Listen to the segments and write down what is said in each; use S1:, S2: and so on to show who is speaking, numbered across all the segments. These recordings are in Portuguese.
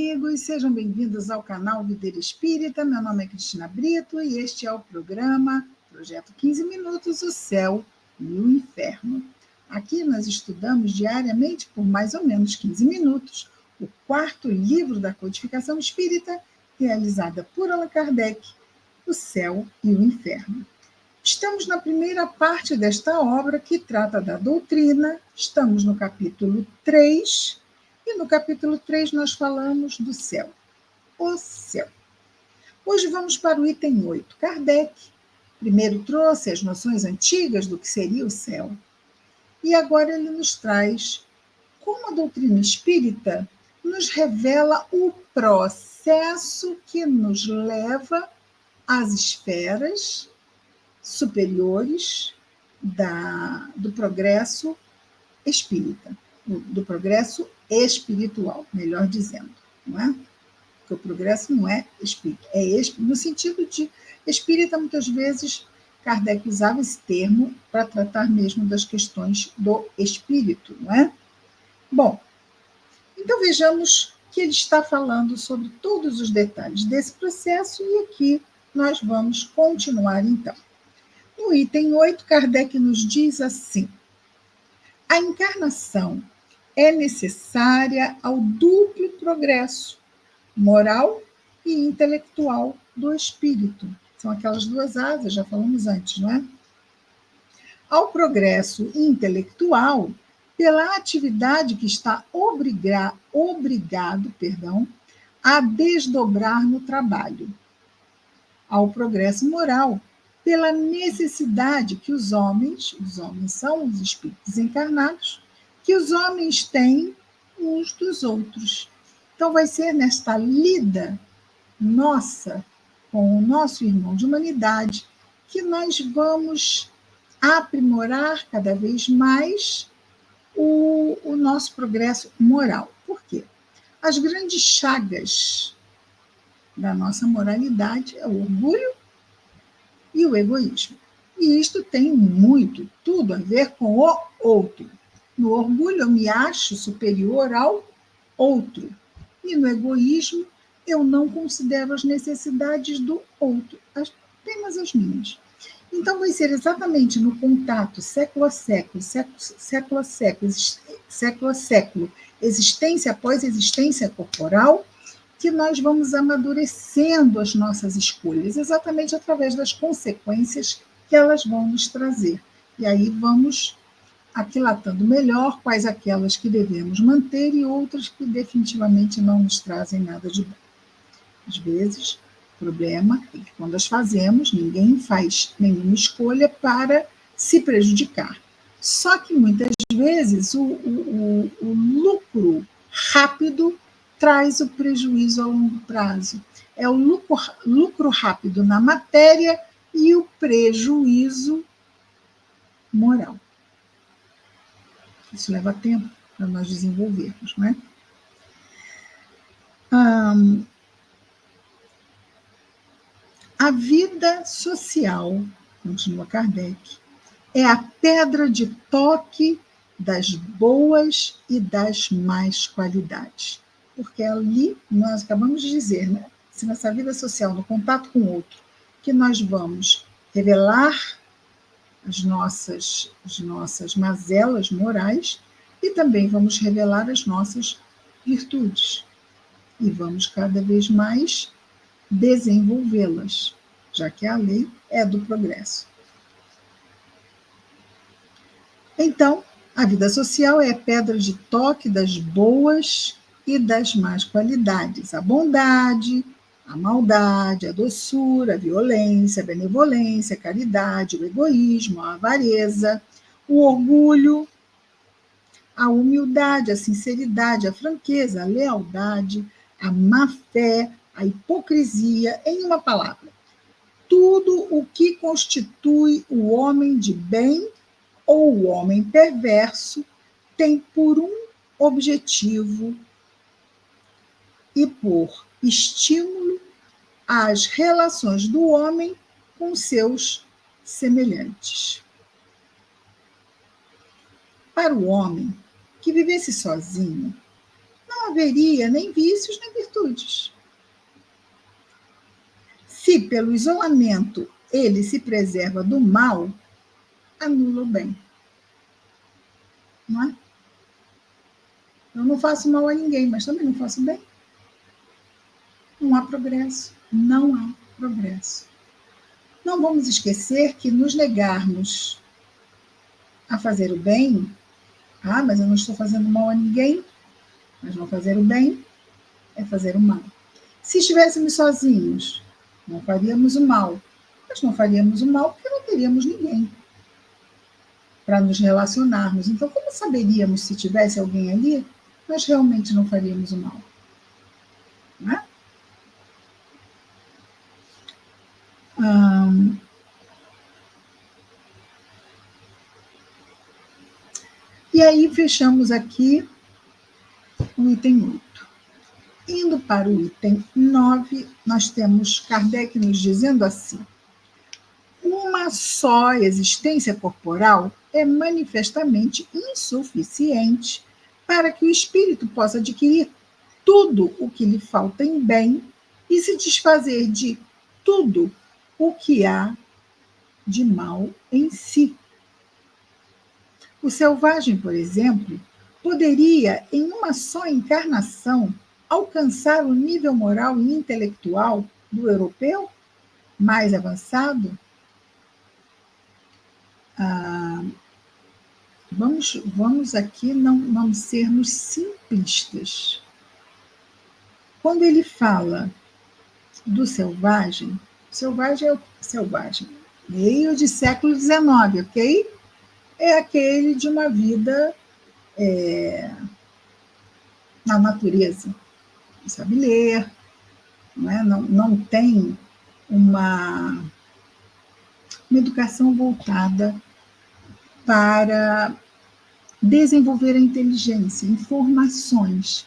S1: amigos, sejam bem-vindos ao canal Videira Espírita. Meu nome é Cristina Brito e este é o programa Projeto 15 Minutos, o Céu e o Inferno. Aqui nós estudamos diariamente, por mais ou menos 15 minutos, o quarto livro da codificação espírita, realizada por Allan Kardec, O Céu e o Inferno. Estamos na primeira parte desta obra, que trata da doutrina. Estamos no capítulo 3, e no capítulo 3 nós falamos do céu. O céu. Hoje vamos para o item 8. Kardec primeiro trouxe as noções antigas do que seria o céu, e agora ele nos traz como a doutrina espírita nos revela o processo que nos leva às esferas superiores do progresso espírita, do progresso espiritual, melhor dizendo, não é? Porque o progresso não é espírita, no sentido de espírita, muitas vezes Kardec usava esse termo para tratar mesmo das questões do espírito, não é? Bom, então vejamos que ele está falando sobre todos os detalhes desse processo, e aqui nós vamos continuar então. No item 8, Kardec nos diz assim: a encarnação é necessária ao duplo progresso moral e intelectual do espírito. São aquelas duas asas, já falamos antes, não é? Ao progresso intelectual, pela atividade que está obrigado a desdobrar no trabalho. Ao progresso moral, pela necessidade que os homens são os espíritos encarnados, que os homens têm uns dos outros. Então vai ser nesta lida nossa com o nosso irmão de humanidade que nós vamos aprimorar cada vez mais o nosso progresso moral. Por quê? As grandes chagas da nossa moralidade é o orgulho e o egoísmo. E isto tem tudo a ver com o outro. No orgulho, eu me acho superior ao outro. E no egoísmo, eu não considero as necessidades do outro, apenas as minhas. Então, vai ser exatamente no contato século a século, existência após existência corporal, que nós vamos amadurecendo as nossas escolhas, exatamente através das consequências que elas vão nos trazer. E aí vamos aquilatando melhor quais aquelas que devemos manter e outras que definitivamente não nos trazem nada de bom. Às vezes, o problema é que quando as fazemos, ninguém faz nenhuma escolha para se prejudicar. Só que muitas vezes o lucro rápido traz o prejuízo a longo prazo. É o lucro rápido na matéria e o prejuízo moral. Isso leva tempo para nós desenvolvermos, não é? A vida social, continua Kardec, é a pedra de toque das boas e das más qualidades. Porque ali, nós acabamos de dizer, né? Se nessa vida social, no contato com o outro, que nós vamos revelar as nossas mazelas morais e também vamos revelar as nossas virtudes. E vamos cada vez mais desenvolvê-las, já que a lei é do progresso. Então, a vida social é a pedra de toque das boas e das más qualidades. A bondade, a maldade, a doçura, a violência, a benevolência, a caridade, o egoísmo, a avareza, o orgulho, a humildade, a sinceridade, a franqueza, a lealdade, a má-fé, a hipocrisia, em uma palavra, tudo o que constitui o homem de bem ou o homem perverso tem por um objetivo e por estímulo as relações do homem com seus semelhantes. Para o homem que vivesse sozinho, não haveria nem vícios nem virtudes virtudes. Se pelo isolamento ele se preserva do mal, anula o bem. Não é? Eu não faço mal a ninguém, mas também não faço bem. Não há progresso. Não há progresso. Não vamos esquecer que nos negarmos a fazer o bem, mas eu não estou fazendo mal a ninguém, mas não fazer o bem é fazer o mal. Se estivéssemos sozinhos, não faríamos o mal, mas não faríamos o mal porque não teríamos ninguém para nos relacionarmos. Então, como saberíamos se tivesse alguém ali, nós realmente não faríamos o mal? Não é? E aí fechamos aqui o item 8. Indo para o item 9, nós temos Kardec nos dizendo assim: uma só existência corporal é manifestamente insuficiente para que o espírito possa adquirir tudo o que lhe falta em bem e se desfazer de tudo o que há de mal em si. O selvagem, por exemplo, poderia, em uma só encarnação, alcançar o nível moral e intelectual do europeu mais avançado? Vamos aqui não sermos simplistas. Quando ele fala do selvagem, o selvagem é o selvagem, meio de século XIX, ok? É aquele de uma vida na natureza. Não sabe ler, não tem uma educação voltada para desenvolver a inteligência, informações.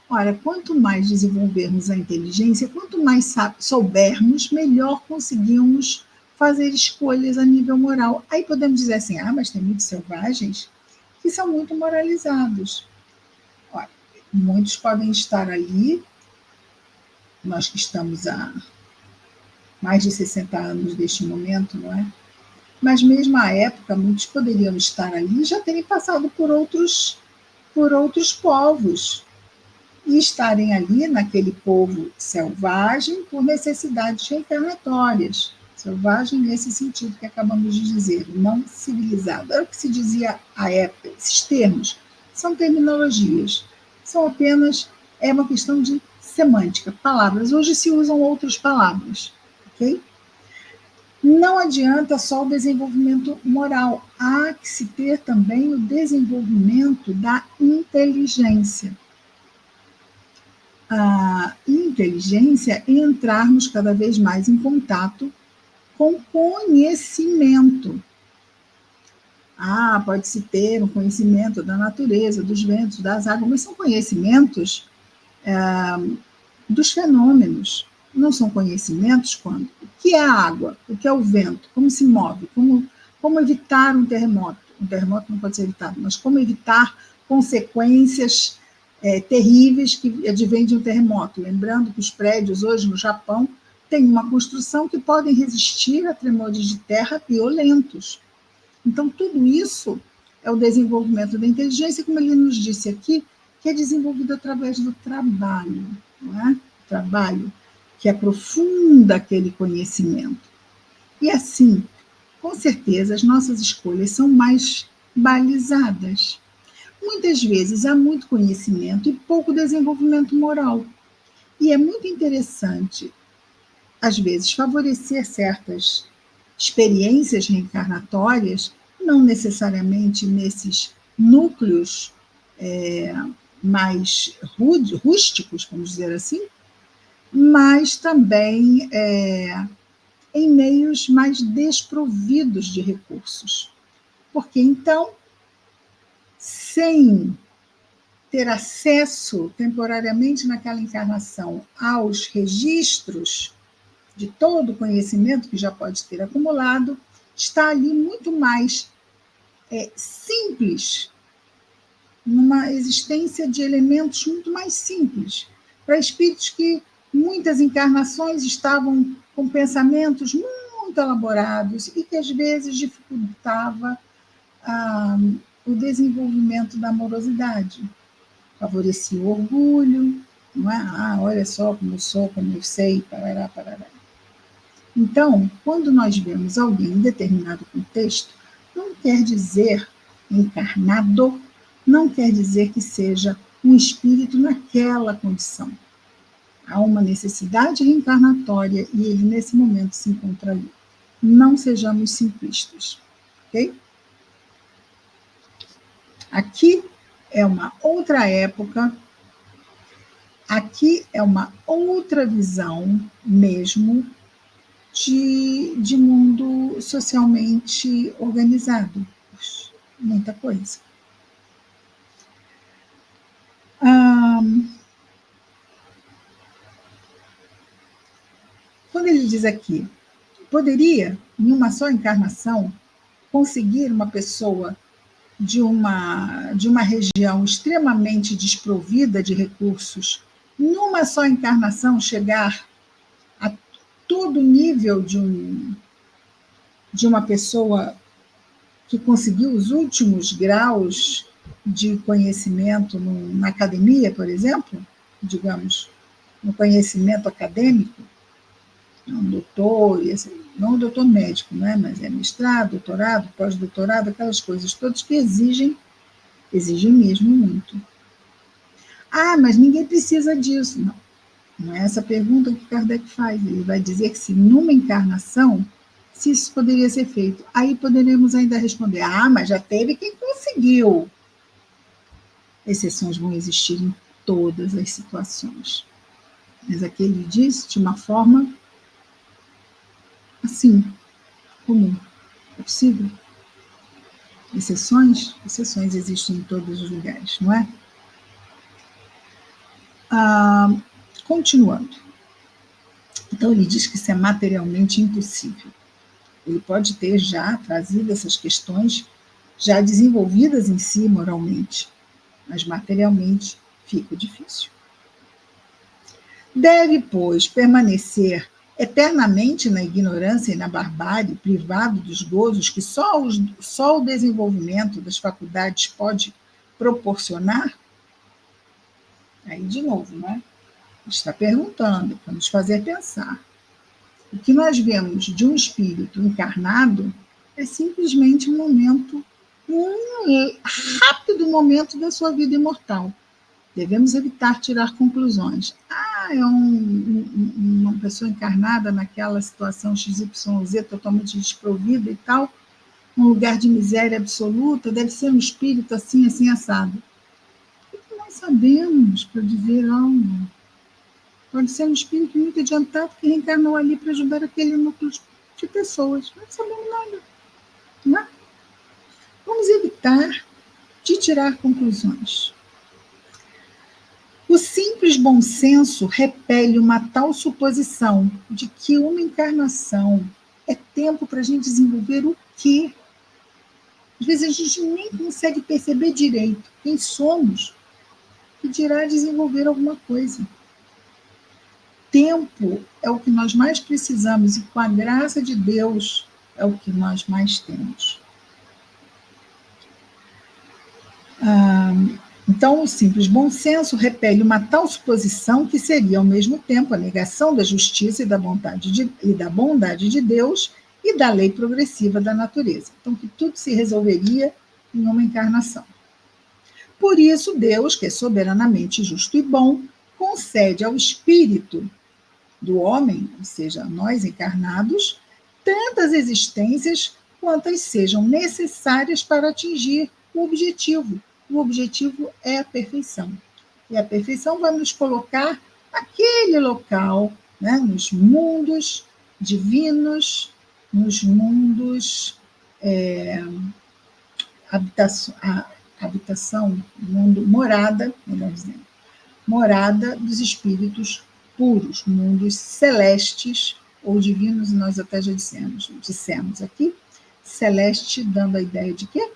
S1: Ora, quanto mais desenvolvermos a inteligência, quanto mais soubermos, melhor conseguimos fazer escolhas a nível moral. Aí podemos dizer assim, mas tem muitos selvagens que são muito moralizados. Ora, muitos podem estar ali, nós que estamos há mais de 60 anos deste momento, não é? Mas mesmo à época, muitos poderiam estar ali e já terem passado por outros povos e estarem ali naquele povo selvagem por necessidades reencarnatórias. Selvagem nesse sentido que acabamos de dizer, não civilizado. Era o que se dizia à época. Esses termos são terminologias, são apenas uma questão de semântica, palavras. Hoje se usam outras palavras, ok? Não adianta só o desenvolvimento moral, há que se ter também o desenvolvimento da inteligência. A inteligência é entrarmos cada vez mais em contato com conhecimento. Pode-se ter um conhecimento da natureza, dos ventos, das águas, mas são conhecimentos dos fenômenos. Não são conhecimentos quando o que é a água, o que é o vento, como se move, como evitar um terremoto. Um terremoto não pode ser evitado, mas como evitar consequências terríveis que advêm de um terremoto. Lembrando que os prédios hoje no Japão têm uma construção que podem resistir a tremores de terra violentos. Então, tudo isso é o desenvolvimento da inteligência, como ele nos disse aqui, que é desenvolvido através do trabalho, não é? O trabalho que aprofunda aquele conhecimento. E assim, com certeza, as nossas escolhas são mais balizadas. Muitas vezes há muito conhecimento e pouco desenvolvimento moral. E é muito interessante, às vezes, favorecer certas experiências reencarnatórias, não necessariamente nesses núcleos mais rústicos, vamos dizer assim, mas também em meios mais desprovidos de recursos. Porque, então, sem ter acesso temporariamente naquela encarnação aos registros de todo o conhecimento que já pode ter acumulado, está ali muito mais simples, numa existência de elementos muito mais simples, para espíritos que muitas encarnações estavam com pensamentos muito elaborados e que às vezes dificultava o desenvolvimento da amorosidade. Favorecia o orgulho, não é? Olha só como eu sou, como eu sei, parará, parará. Então, quando nós vemos alguém em determinado contexto, não quer dizer encarnado, não quer dizer que seja um espírito naquela condição. Há uma necessidade reencarnatória e ele, nesse momento, se encontra ali. Não sejamos simplistas, ok? Aqui é uma outra época, aqui é uma outra visão mesmo de mundo socialmente organizado. Muita coisa. Quando ele diz aqui, poderia, em uma só encarnação, conseguir uma pessoa de uma região extremamente desprovida de recursos, numa só encarnação, chegar a todo nível de uma pessoa que conseguiu os últimos graus de conhecimento na academia, por exemplo, digamos, no conhecimento acadêmico, um doutor, não um doutor médico, né? Mas é mestrado, doutorado, pós-doutorado, aquelas coisas todas que exigem mesmo muito. Mas ninguém precisa disso. Não, não é essa pergunta que Kardec faz. Ele vai dizer que se numa encarnação, se isso poderia ser feito. Aí poderemos ainda responder, mas já teve quem conseguiu. Exceções vão existir em todas as situações. Mas aqui ele diz de uma forma assim, comum. É possível? Exceções? Exceções existem em todos os lugares, não é? Continuando. Então, ele diz que isso é materialmente impossível. Ele pode ter já trazido essas questões já desenvolvidas em si moralmente, mas materialmente fica difícil. Deve, pois, permanecer eternamente na ignorância e na barbárie, privado dos gozos que só o desenvolvimento das faculdades pode proporcionar? Aí, de novo, né? Está perguntando, para nos fazer pensar. O que nós vemos de um espírito encarnado é simplesmente um momento, um rápido momento da sua vida imortal. Devemos evitar tirar conclusões. É uma pessoa encarnada naquela situação XYZ, totalmente desprovida e tal, um lugar de miséria absoluta, deve ser um espírito assim, assim, assado. O que nós sabemos para dizer algo? Pode ser um espírito muito adiantado que reencarnou ali para ajudar aquele núcleo de pessoas. Não sabemos nada. Não é? Vamos evitar de tirar conclusões. O simples bom senso repele uma tal suposição de que uma encarnação é tempo para a gente desenvolver o quê? Às vezes a gente nem consegue perceber direito quem somos e dirá desenvolver alguma coisa. Tempo é o que nós mais precisamos e, com a graça de Deus, é o que nós mais temos. Então, o simples bom senso repele uma tal suposição que seria, ao mesmo tempo, a negação da justiça e da bondade de Deus e da lei progressiva da natureza. Então, que tudo se resolveria em uma encarnação. Por isso, Deus, que é soberanamente justo e bom, concede ao espírito do homem, ou seja, nós encarnados, tantas existências quantas sejam necessárias para atingir o objetivo. O objetivo é a perfeição. E a perfeição vai nos colocar naquele local, né, nos mundos divinos, nos mundos habitação, mundo, morada, melhor dizendo, morada dos espíritos puros, mundos celestes ou divinos, e nós até já dissemos aqui, celeste dando a ideia de quê?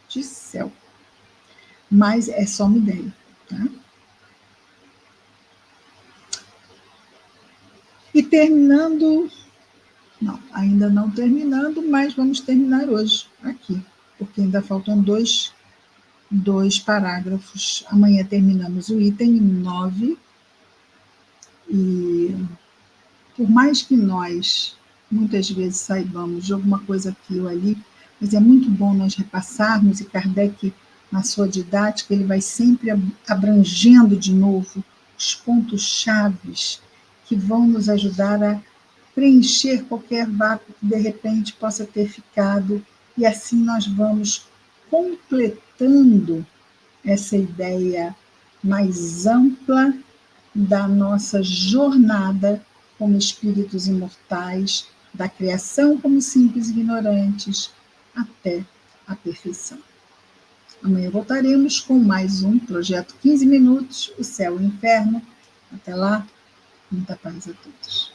S1: De céu. Mas é só uma ideia, tá? terminando, não, ainda não terminando, mas vamos terminar hoje aqui, porque ainda faltam dois parágrafos. Amanhã terminamos o item 9, e por mais que nós muitas vezes saibamos de alguma coisa aqui ou ali, mas é muito bom nós repassarmos, e Kardec, na sua didática, ele vai sempre abrangendo de novo os pontos chaves que vão nos ajudar a preencher qualquer vácuo que de repente possa ter ficado, e assim nós vamos completando essa ideia mais ampla da nossa jornada como espíritos imortais, da criação como simples ignorantes, até a perfeição. Amanhã voltaremos com mais um projeto 15 minutos, o céu e o inferno. Até lá, muita paz a todos.